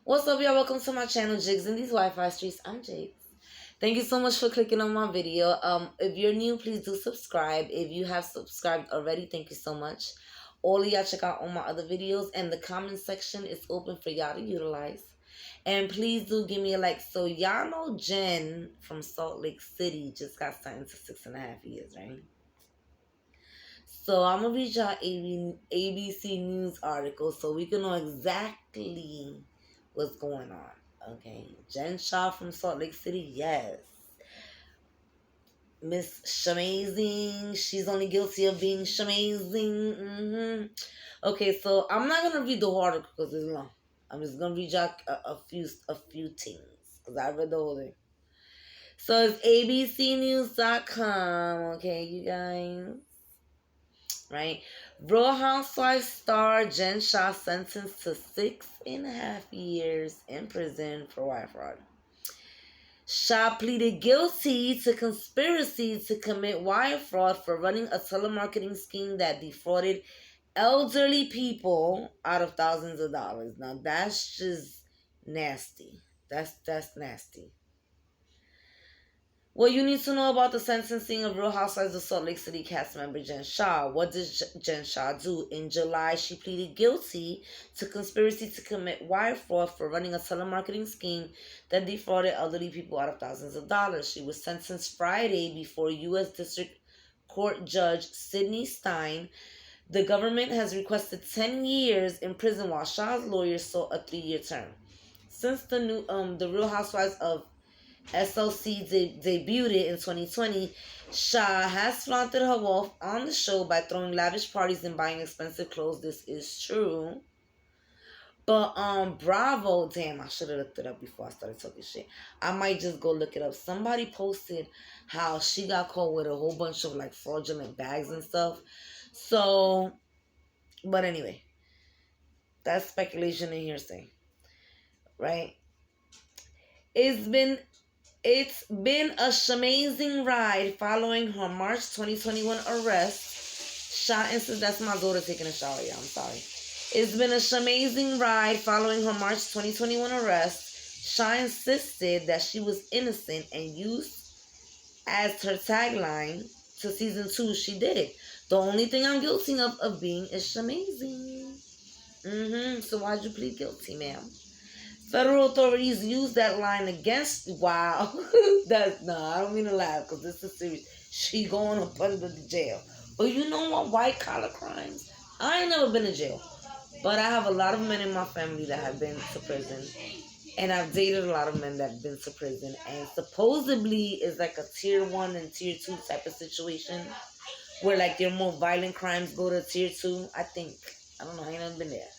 What's up, y'all? Welcome to my channel, Jigs in these Wi-Fi streets. I'm Jigs. Thank you so much for clicking on my video. If you're new, please do subscribe. If you have subscribed already, thank you so much. All of y'all check out all my other videos, and the comment section is open for y'all to utilize. And please do give me a like. So y'all know Jen from Salt Lake City just got sentenced to 6.5 years, right? So I'm gonna read y'all ABC News article so we can know exactly what's going on. Okay, Jen Shah from Salt Lake City, yes. Miss Shamazing, she's only guilty of being Shamazing. Okay, so I'm not gonna read the whole article because it's long. I'm just gonna read y'all a few things because I read the whole thing. So it's abcnews.com. Okay, you guys. Right? Real Housewives star Jen Shah sentenced to 6.5 years in prison for wire fraud. Shah pleaded guilty to conspiracy to commit wire fraud for running a telemarketing scheme that defrauded elderly people out of thousands of dollars. Now that's just nasty. That's nasty. What you need to know about the sentencing of Real Housewives of Salt Lake City cast member Jen Shah. What did Jen Shah do? In July, she pleaded guilty to conspiracy to commit wire fraud for running a telemarketing scheme that defrauded elderly people out of thousands of dollars. She was sentenced Friday before U.S. District Court Judge Sidney Stein. The government has requested 10 years in prison while Shah's lawyer sought a 3-year term. Since the Real Housewives of SLC debuted in 2020, Shah has flaunted her wealth on the show by throwing lavish parties and buying expensive clothes. This is true. But Bravo, damn, I should have looked it up before I started talking shit. I might just go look it up. Somebody posted how she got caught with a whole bunch of like fraudulent bags and stuff. So, but anyway, that's speculation and hearsay, right? It's been a shamazing ride following her March 2021 arrest. Shah insists that's my daughter taking a shower. Yeah, I'm sorry. It's been a shamazing ride following her March 2021 arrest. Shah insisted that she was innocent and used as her tagline to season 2. She did it. The only thing I'm guilty of being is shamazing. So why'd you plead guilty, ma'am? Federal authorities use that line against. Wow, I don't mean to laugh because this is serious. She going up under the jail. But you know what? White collar crimes. I ain't never been in jail, but I have a lot of men in my family that have been to prison, and I've dated a lot of men that have been to prison. And supposedly it's like a tier 1 and tier 2 type of situation, where like your more violent crimes go to tier 2. I think. I don't know. I ain't never been there.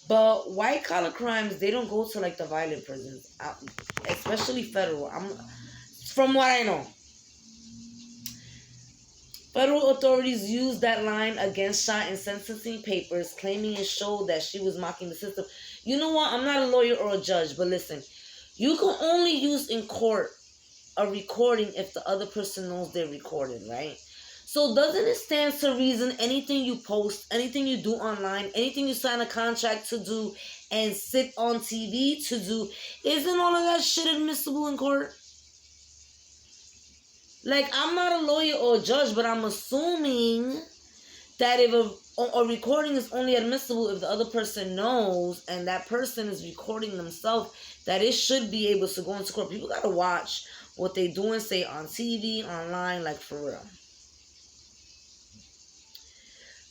But white collar crimes, they don't go to like the violent prisons, especially federal. From what I know, federal authorities used that line against Shah in sentencing papers, claiming it showed that she was mocking the system. You know what? I'm not a lawyer or a judge, but listen, you can only use in court a recording if the other person knows they're recorded, right? So doesn't it stand to reason anything you post, anything you do online, anything you sign a contract to do and sit on TV to do, isn't all of that shit admissible in court? Like, I'm not a lawyer or a judge, but I'm assuming that if a recording is only admissible if the other person knows and that person is recording themselves, that it should be able to go into court. People gotta watch what they do and say on TV, online, like for real.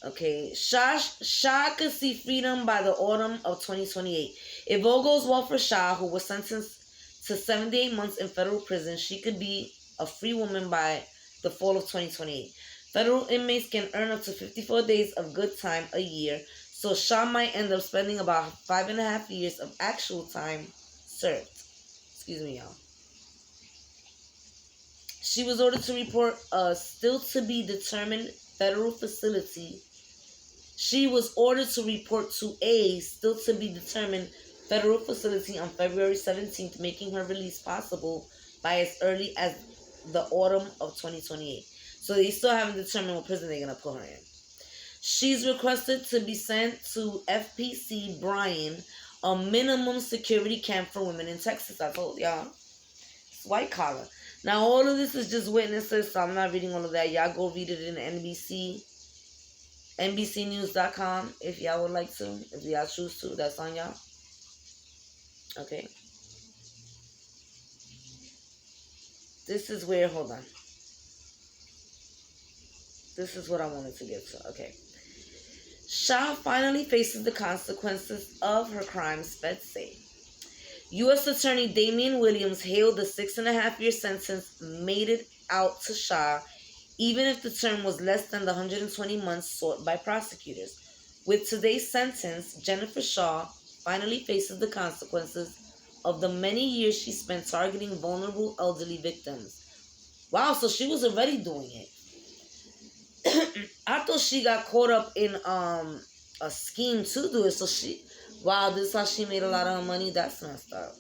Okay, Shah could see freedom by the autumn of 2028. If all goes well for Shah, who was sentenced to 78 months in federal prison, she could be a free woman by the fall of 2028. Federal inmates can earn up to 54 days of good time a year, so Shah might end up spending about 5.5 years of actual time served. Excuse me, y'all. She was ordered to report a still-to-be-determined federal facility. She was ordered to report to a still-to-be-determined federal facility on February 17th, making her release possible by as early as the autumn of 2028. So they still haven't determined what prison they're going to put her in. She's requested to be sent to FPC Bryan, a minimum security camp for women in Texas. I told y'all. It's white collar. Now, all of this is just witnesses, so I'm not reading all of that. Y'all go read it in nbcnews.com if y'all would like to. If y'all choose to. That's on y'all. Okay. This is where, hold on. This is what I wanted to get to. Okay. Shah finally faces the consequences of her crimes, feds say. U.S. Attorney Damian Williams hailed the 6.5-year sentence meted out to Shah, even if the term was less than the 120 months sought by prosecutors. With today's sentence, Jennifer Shah finally faces the consequences of the many years she spent targeting vulnerable elderly victims. Wow, so she was already doing it. I thought she got caught up in a scheme to do it. So wow, this is how she made a lot of her money. That's messed up.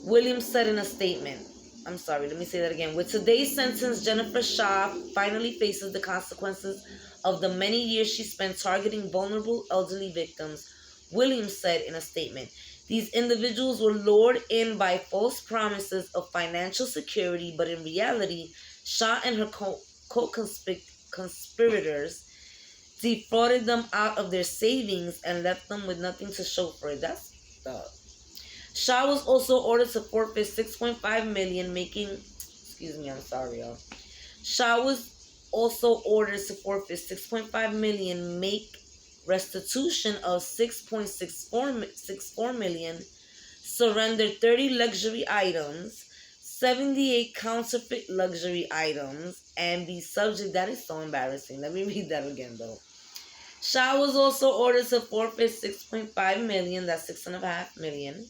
Williams said in a statement, I'm sorry, let me say that again. With today's sentence, Jennifer Shah finally faces the consequences of the many years she spent targeting vulnerable elderly victims. Williams said in a statement, these individuals were lured in by false promises of financial security, but in reality, Shah and her co-conspirators defrauded them out of their savings and left them with nothing to show for it. That's Shah was also ordered to forfeit $6.5 million, Shah was also ordered to forfeit $6.5 million, make restitution of $6.64 million, surrender 30 luxury items, 78 counterfeit luxury items, and be subject. That is so embarrassing. Let me read that again, though. Shah was also ordered to forfeit $6.5 million, that's $6.5 million,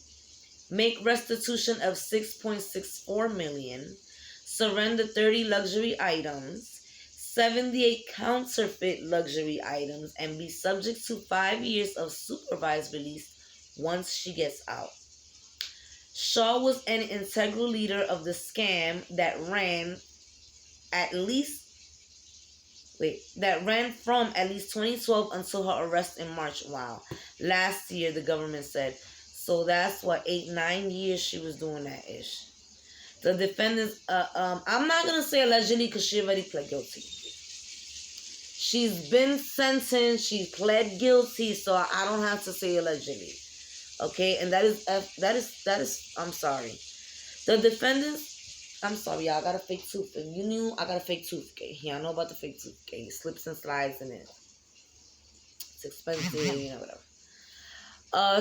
make restitution of $6.64 million, surrender 30 luxury items, 78 counterfeit luxury items, and be subject to 5 years of supervised release once she gets out. Shah was an integral leader of the scam that ran from at least 2012 until her arrest in March. Wow. Last year, the government said. So that's what, 8-9 years she was doing that ish. The defendants, I'm not going to say allegedly because she already pled guilty. She's been sentenced, she pled guilty, so I don't have to say allegedly. Okay, and that is, I'm sorry. The defendants, I'm sorry, y'all, I got a fake tooth. If you knew, I got a fake tooth. Okay, y'all know about the fake tooth. Okay, it slips and slides in it. It's expensive, whatever.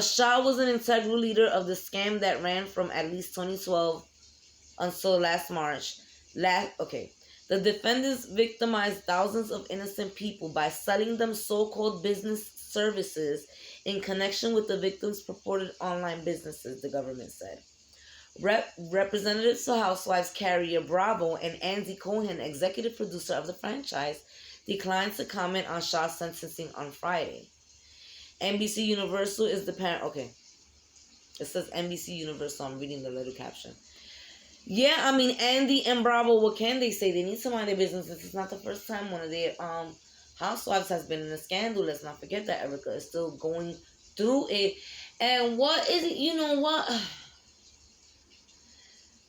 Shah was an integral leader of the scam that ran from at least 2012 until last March. The defendants victimized thousands of innocent people by selling them so-called business services in connection with the victims' purported online businesses, the government said. Representatives for Housewives Carrier Bravo and Andy Cohen, executive producer of the franchise, declined to comment on Shah's sentencing on Friday. NBC Universal is the parent. Okay. It says NBC Universal. I'm reading the little caption. Yeah, I mean, Andy and Bravo, what can they say? They need to mind their business. This is not the first time one of their housewives has been in a scandal. Let's not forget that Erica is still going through it. And what is it? You know what?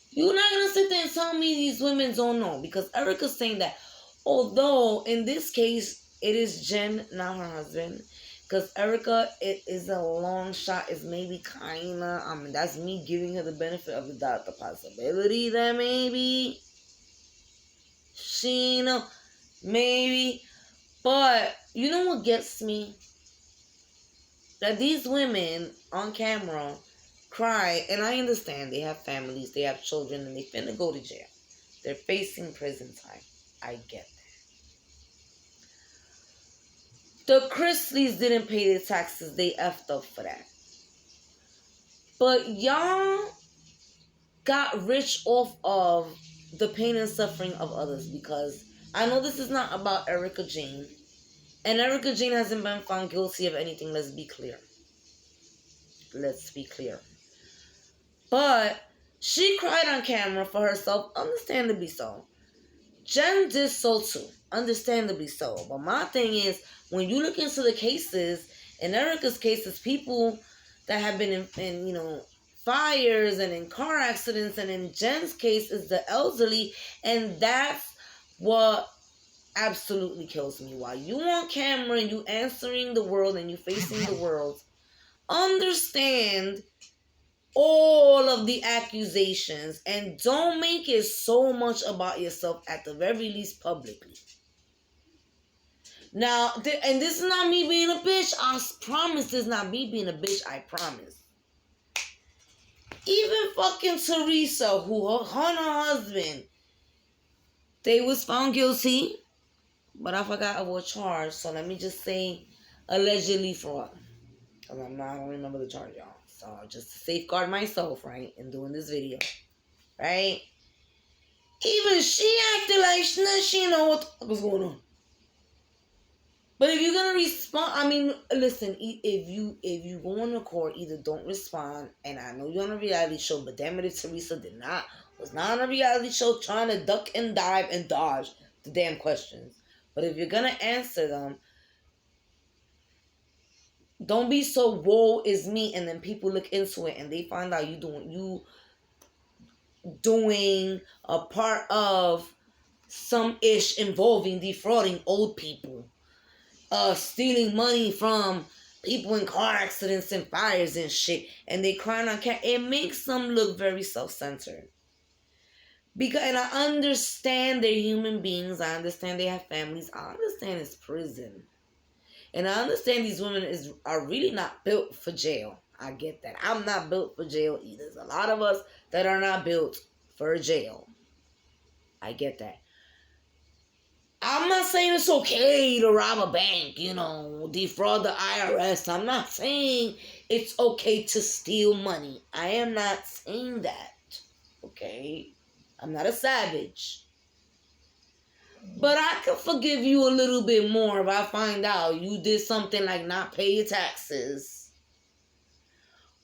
You're not going to sit there and tell me these women don't know. Because Erica's saying that, although in this case, it is Jen, not her husband. Because Erica, it is a long shot. It's maybe kind of, I mean, that's me giving her the benefit of the doubt. The possibility that maybe she, maybe. But you know what gets me? That these women on camera cry, and I understand they have families, they have children, and they finna go to jail. They're facing prison time. I get that. The Chrisleys didn't pay their taxes. They effed up for that. But y'all got rich off of the pain and suffering of others, because I know this is not about Erica Jane. And Erica Jane hasn't been found guilty of anything. Let's be clear. Let's be clear. But she cried on camera for herself. Understandably so. Jen did so too. Understandably so. But my thing is, when you look into the cases, In Erica's case, it's people that have been in fires and in car accidents, and in Jen's case, is the elderly, and that's what absolutely kills me. While you on camera and you answering the world and you facing the world, understand all of the accusations and don't make it so much about yourself, at the very least publicly. Now, and this is not me being a bitch. I promise this is not me being a bitch. I promise. Even fucking Teresa, who her and her husband, they was found guilty, but I forgot what charge. So let me just say allegedly fraud. Because I don't remember the charge, y'all. So just to safeguard myself, right, in doing this video, right? Even she acted like she know what the fuck was going on. But if you're gonna respond, I mean, listen. If you go on the court, either don't respond. And I know you're on a reality show, but damn it, if Teresa was not on a reality show trying to duck and dive and dodge the damn questions. But if you're gonna answer them, don't be so woe is me, and then people look into it and they find out you doing a part of some ish involving defrauding old people, stealing money from people in car accidents and fires and shit, and they crying on camera. It makes them look very self-centered. And I understand they're human beings. I understand they have families. I understand it's prison. And I understand these women are really not built for jail. I get that. I'm not built for jail either. There's a lot of us that are not built for jail. I get that. I'm not saying it's okay to rob a bank, defraud the IRS. I'm not saying it's okay to steal money. I am not saying that. Okay? I'm not a savage. But I can forgive you a little bit more if I find out you did something like not pay your taxes.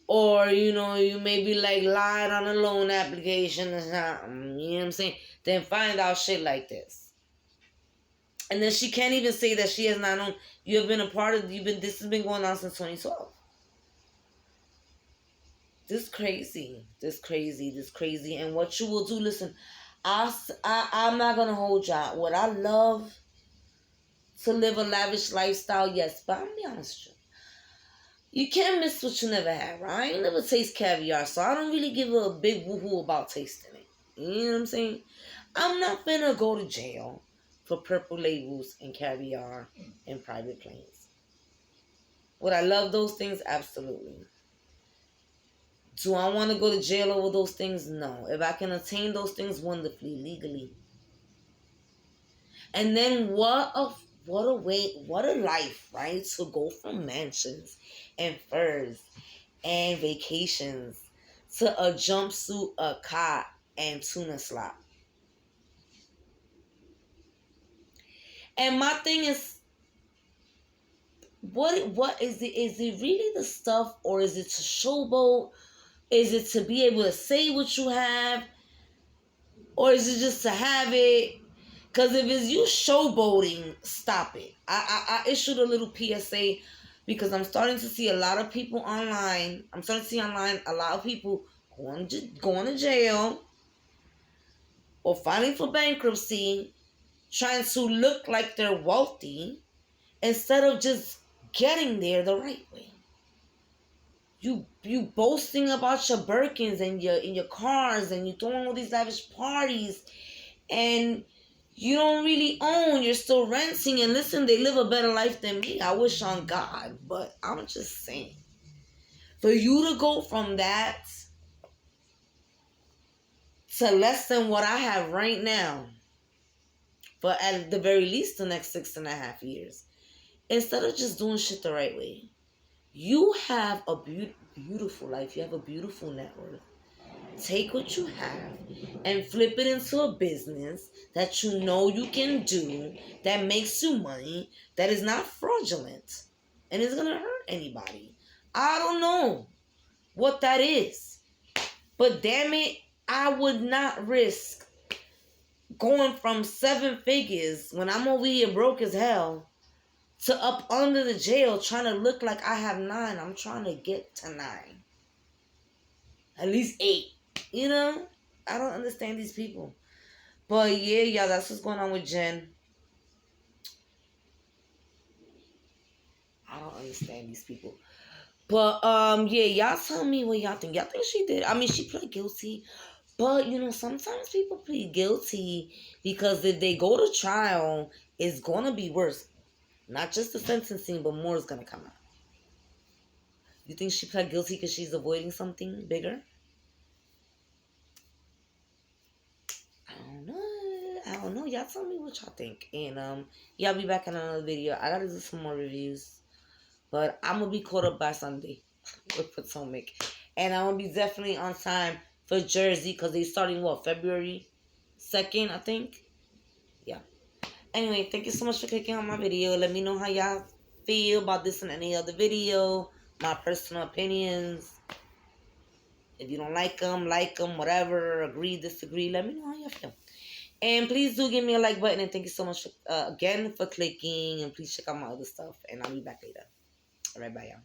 Or, you maybe like lied on a loan application or something. You know what I'm saying? Then find out shit like this. And then she can't even say that she has not known. You have been a part of, this has been going on since 2012. This crazy. And what you will do, listen, I'm not going to hold y'all. Would I love to live a lavish lifestyle? Yes, but I'm going to be honest with you. You can't miss what you never had, right? I ain't never taste caviar, so I don't really give a big woohoo about tasting it. You know what I'm saying? I'm not finna go to jail for purple labels and caviar and private planes. Would I love those things? Absolutely. Do I want to go to jail over those things? No. If I can attain those things wonderfully, legally. And then what a life, right? To go from mansions and furs and vacations to a jumpsuit, a cot, and tuna slop. And my thing is, what is it? Is it really the stuff, or is it to showboat? Is it to be able to say what you have? Or is it just to have it? Because if it's you showboating, stop it. I issued a little PSA because I'm starting to see a lot of people online. I'm starting to see online a lot of people going to jail or filing for bankruptcy, trying to look like they're wealthy instead of just getting there the right way. You boasting about your Birkins and your cars, and you throwing all these lavish parties, and you don't really own. You're still renting. And listen, they live a better life than me. I wish on God, but I'm just saying, for you to go from that to less than what I have right now, but at the very least the next 6.5 years, instead of just doing shit the right way. You have a beautiful life. You have a beautiful net worth. Take what you have and flip it into a business that you know you can do, that makes you money, that is not fraudulent and is going to hurt anybody. I don't know what that is. But damn it, I would not risk going from 7 figures when I'm over here broke as hell to up under the jail trying to look like I have 9. I'm trying to get to 9. At least 8. You know? I don't understand these people. But yeah, y'all, that's what's going on with Jen. I don't understand these people. But yeah, y'all tell me what y'all think. Y'all think she did? I mean, she pled guilty. But you know, sometimes people plead guilty because if they go to trial, it's gonna be worse. Not just the sentencing, but more is gonna come out. You think she pled guilty because she's avoiding something bigger? I don't know. I don't know. Y'all tell me what y'all think. And y'all be back in another video. I gotta do some more reviews. But I'm gonna be caught up by Sunday with Potomac. And I'm gonna be definitely on time for Jersey because they starting what, February 2nd, I think? Yeah. Anyway, thank you so much for clicking on my video. Let me know how y'all feel about this and any other video. My personal opinions. If you don't like them, whatever, agree, disagree, let me know how y'all feel. And please do give me a like button. And thank you so much for, again for clicking. And please check out my other stuff. And I'll be back later. All right, bye, y'all.